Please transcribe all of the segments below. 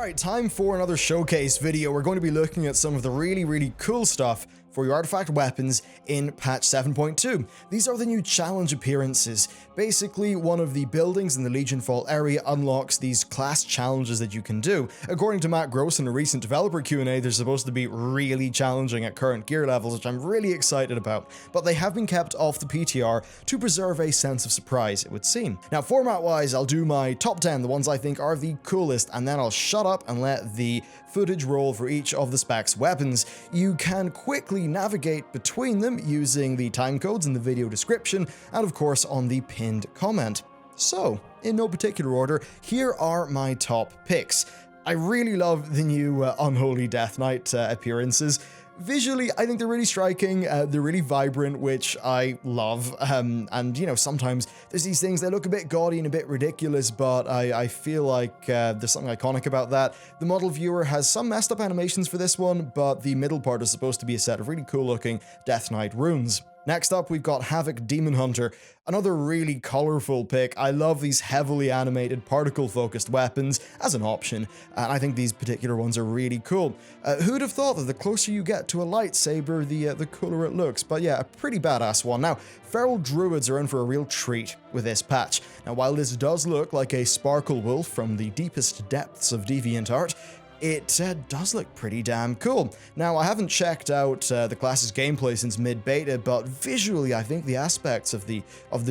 Alright, time for another showcase video. We're going to be looking at some of the really cool stuff for your artifact weapons in patch 7.2. These are the new challenge appearances. Basically, one of the buildings in the Legion Fall area unlocks these class challenges that you can do. According to Matt Gross in a recent developer Q&A, they're supposed to be really challenging at current gear levels, which I'm really excited about, but they have been kept off the PTR to preserve a sense of surprise, it would seem. Now, format-wise, I'll do my top 10, the ones I think are the coolest, and then I'll shut up and let the footage roll for each of the specs weapons. You can quickly navigate between them using the timecodes in the video description and of course on the pinned comment. So, in no particular order, here are my top picks. I really love the new Unholy Death Knight appearances. Visually, I think they're really striking, they're really vibrant, which I love, and you know, sometimes there's these things that look a bit gaudy and a bit ridiculous, but I feel like there's something iconic about that. The model viewer has some messed up animations for this one, but the middle part is supposed to be a set of really cool looking Death Knight runes. Next up, we've got Havoc Demon Hunter, another really colorful pick. I love these heavily animated particle-focused weapons as an option, and I think these particular ones are really cool. Who'd have thought that the closer you get to a lightsaber, the cooler it looks, but yeah, a pretty badass one. Now, feral druids are in for a real treat with this patch. Now, while this does look like a sparkle wolf from the deepest depths of DeviantArt, it does look pretty damn cool. Now, I haven't checked out the class's gameplay since mid-beta, but visually I think the aspects of the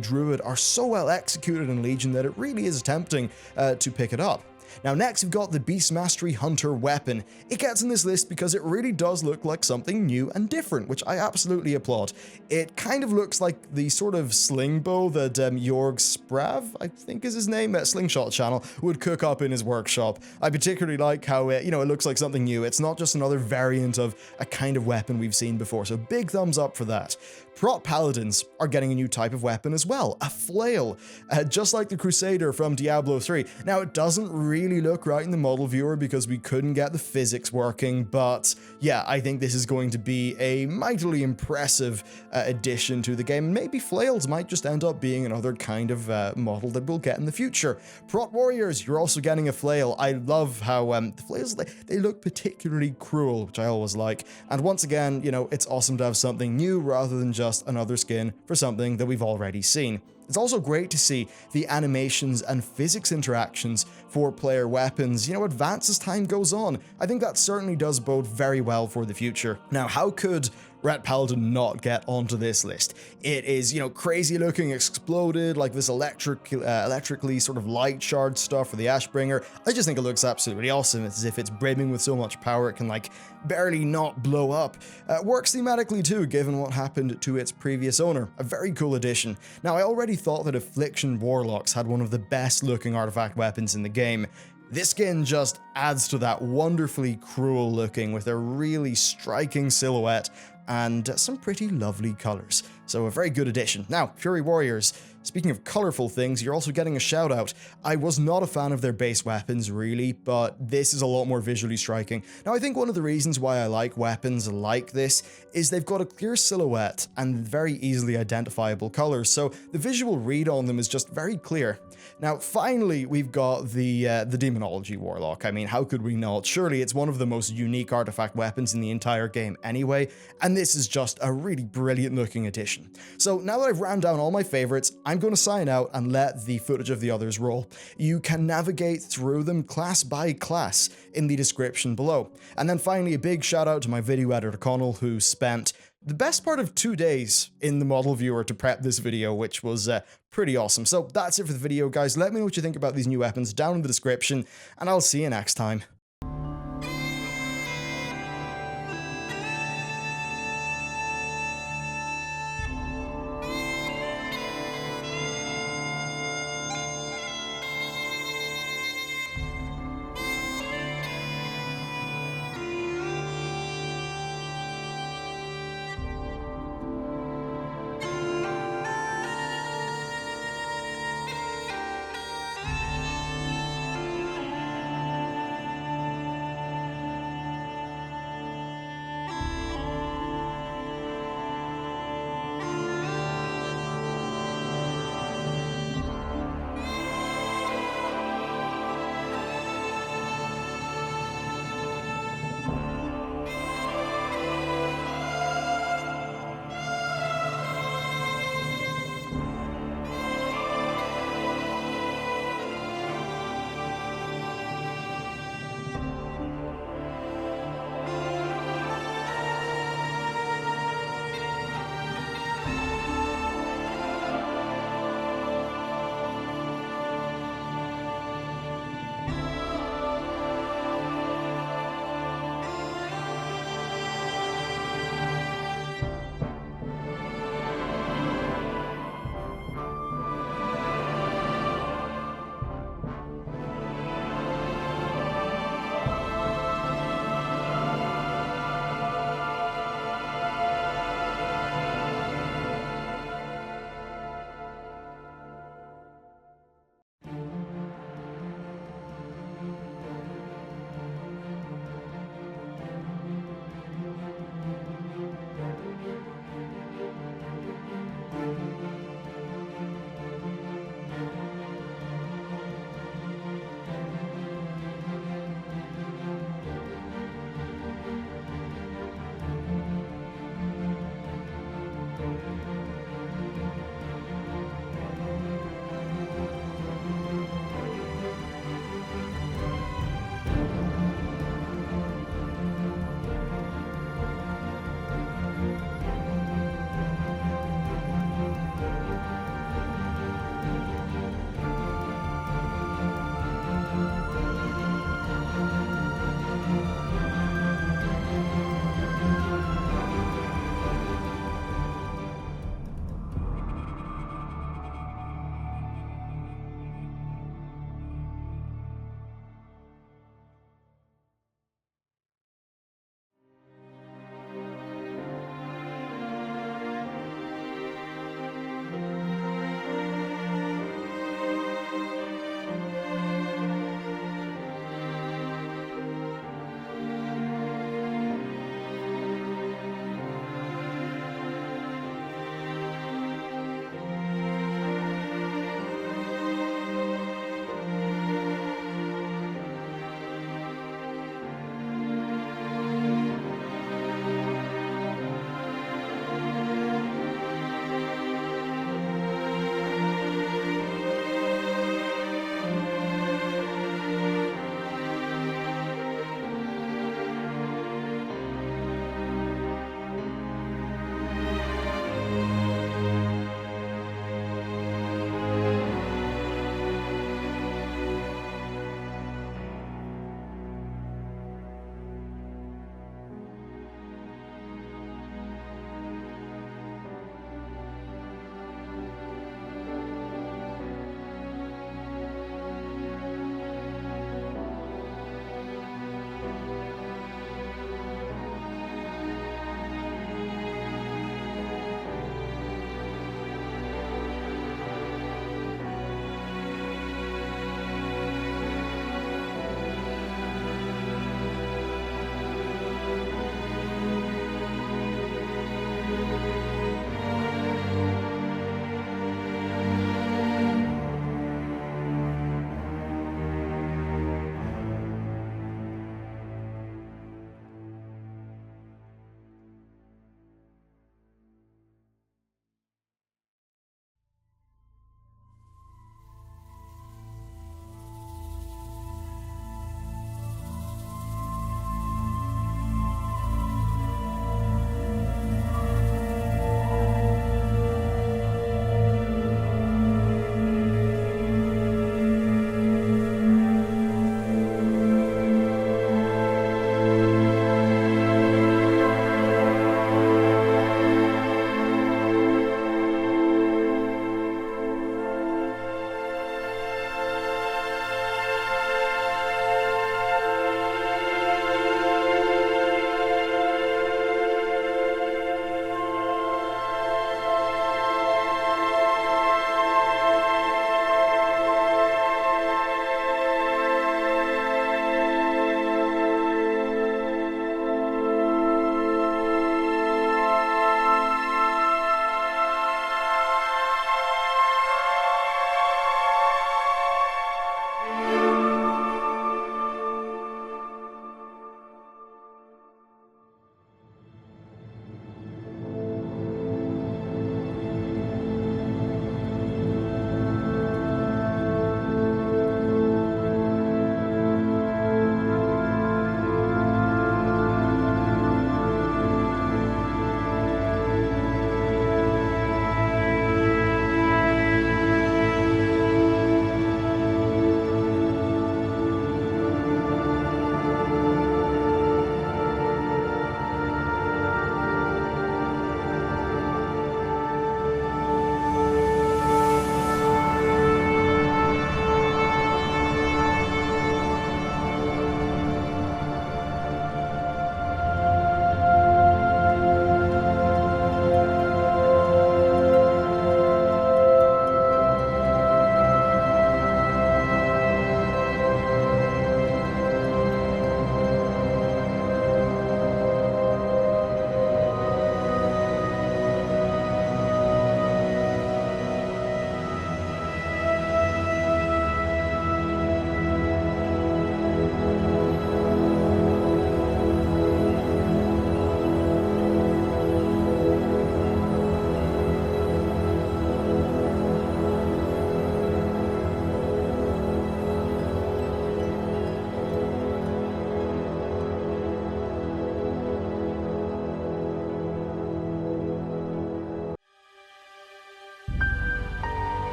Druid are so well executed in Legion that it really is tempting to pick it up. Now next we've got the Beast Mastery Hunter weapon. It gets in this list because it really does look like something new and different, which I absolutely applaud. It kind of looks like the sort of slingbow that Jorg Sprav, I think is his name, at Slingshot channel, would cook up in his workshop. I particularly like how it looks like something new. It's not just another variant of a kind of weapon we've seen before, so big thumbs up for that. Prot Paladins are getting a new type of weapon as well, a flail, just like the Crusader from Diablo 3. Now, it doesn't really look right in the model viewer because we couldn't get the physics working, but yeah, I think this is going to be a mightily impressive addition to the game. Maybe flails might just end up being another kind of model that we'll get in the future. Prot Warriors, you're also getting a flail. I love how the flails, they look particularly cruel, which I always like. And once again, it's awesome to have something new rather than just another skin for something that we've already seen. It's also great to see the animations and physics interactions for player weapons, advance as time goes on. I think that certainly does bode very well for the future. Now, how could Ret Paladin not get onto this list? It is, crazy looking, exploded, like this electrically sort of light shard stuff for the Ashbringer. I just think it looks absolutely awesome. It's as if it's brimming with so much power it can barely not blow up. Works thematically too, given what happened to its previous owner. A very cool addition. Now, I already thought that Affliction Warlocks had one of the best looking artifact weapons in the game. This skin just adds to that wonderfully cruel looking with a really striking silhouette and some pretty lovely colors. So a very good addition. Now, Fury Warriors. Speaking of colorful things, you're also getting a shout out. I was not a fan of their base weapons really, but this is a lot more visually striking. Now, I think one of the reasons why I like weapons like this is they've got a clear silhouette and very easily identifiable colors, so the visual read on them is just very clear. Now, finally, we've got the Demonology Warlock. I mean, how could we not? Surely it's one of the most unique artifact weapons in the entire game anyway, and this is just a really brilliant looking addition. So now that I've ran down all my favorites, I'm going to sign out and let the footage of the others roll. You can navigate through them class by class in the description below. And then finally, a big shout out to my video editor Connell, who spent the best part of 2 days in the model viewer to prep this video, which was pretty awesome. So that's it for the video, guys. Let me know what you think about these new weapons down in the description, and I'll see you next time.